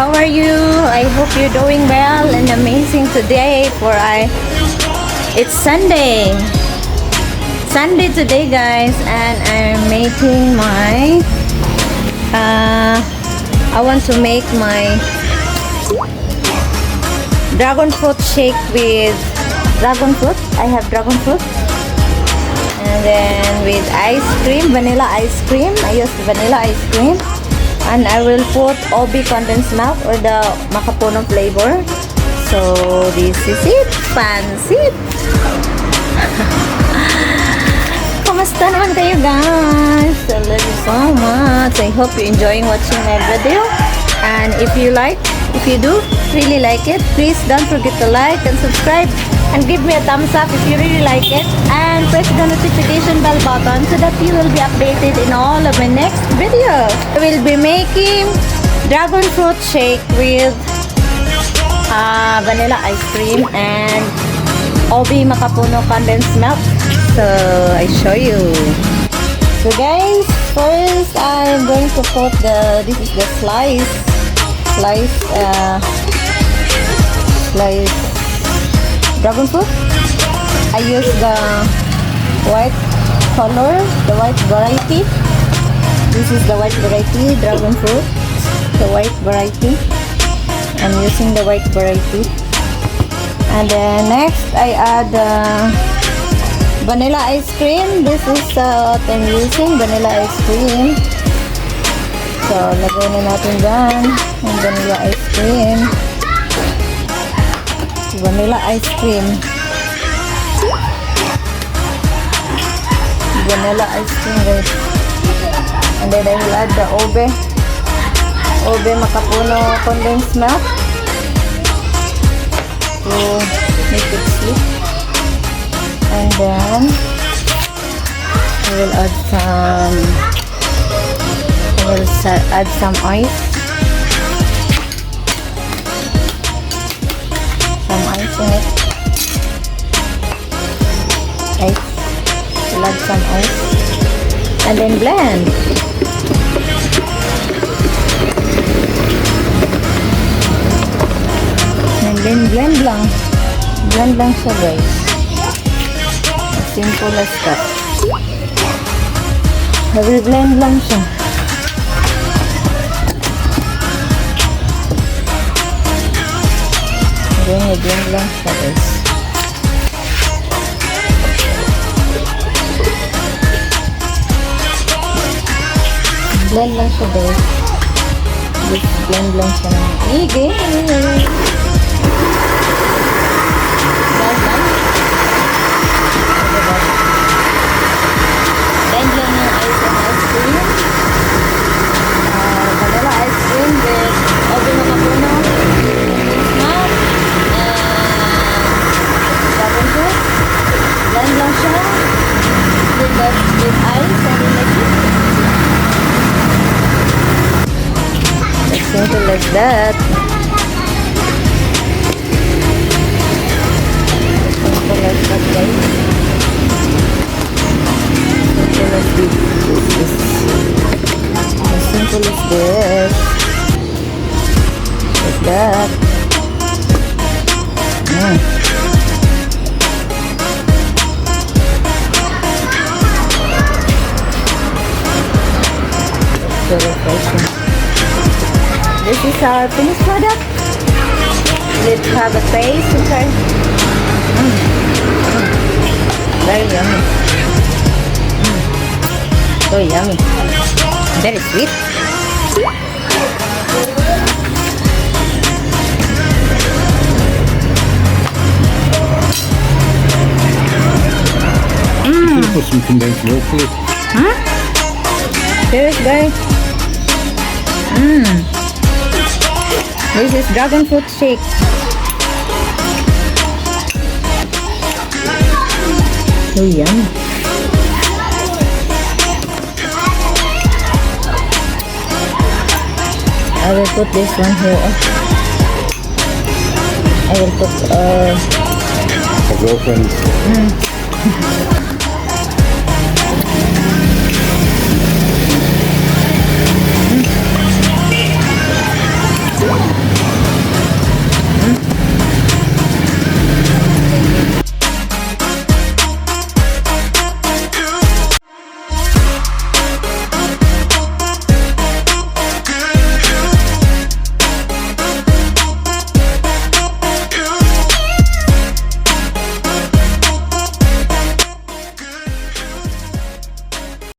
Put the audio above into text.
how are you? I hope you're doing well and amazing today it's Sunday. Sunday today, guys, and I'm making my I want to make my dragon fruit shake with dragon fruit. I have dragon fruit. And then with ice cream, vanilla ice cream. I use vanilla ice cream. And I will put OB condensed milk or the makapuno flavor. So this is it. Pansit. Kamusta naman kayo, guys? I love you so much. I hope you're enjoying watching my video. And if you really like it, please don't forget to like and subscribe and give me a thumbs up if you really like it, and press the notification bell button so that you will be updated in all of my next videos. I will be making dragon fruit shake with vanilla ice cream and OB makapuno condensed milk. So I show you. So guys, first I'm going to put this is the slice dragon fruit. I use the white color, the white variety. This is the white variety dragon fruit, the white variety. I'm using the white variety. And then next I add vanilla ice cream. This is what I'm using, vanilla ice cream. So lagay na natin dyan yung vanilla ice cream. Vanilla ice cream. Vanilla ice cream, guys. And then I will add the OB makapuno condensed milk to make it sweet. And then I will add some ice. Some ice in it. Ice. We'll add some ice. And then blend. And then blend lang. Blend lang siya, guys. As simple as that. Blend lang siya. Blend lang siya, guys. Blend lang siya, guys. Blend lang siya ng igi. Blend lang yung ice and ice cream. Vanilla ice cream with OB makapuno, milk, dragon fruit. Blend lang siya with ice and mix it. It's simple like that. Simple like that, guys. Simple as this. As simple as this. Like that. So refreshing. This is our finished product. Let's have a taste, okay? Very yummy. So yummy. Very sweet. Put some condensed milk, please. Huh? Cheers, guys. This is dragon fruit shake. So yummy. I will put this one here. I will put a girlfriend.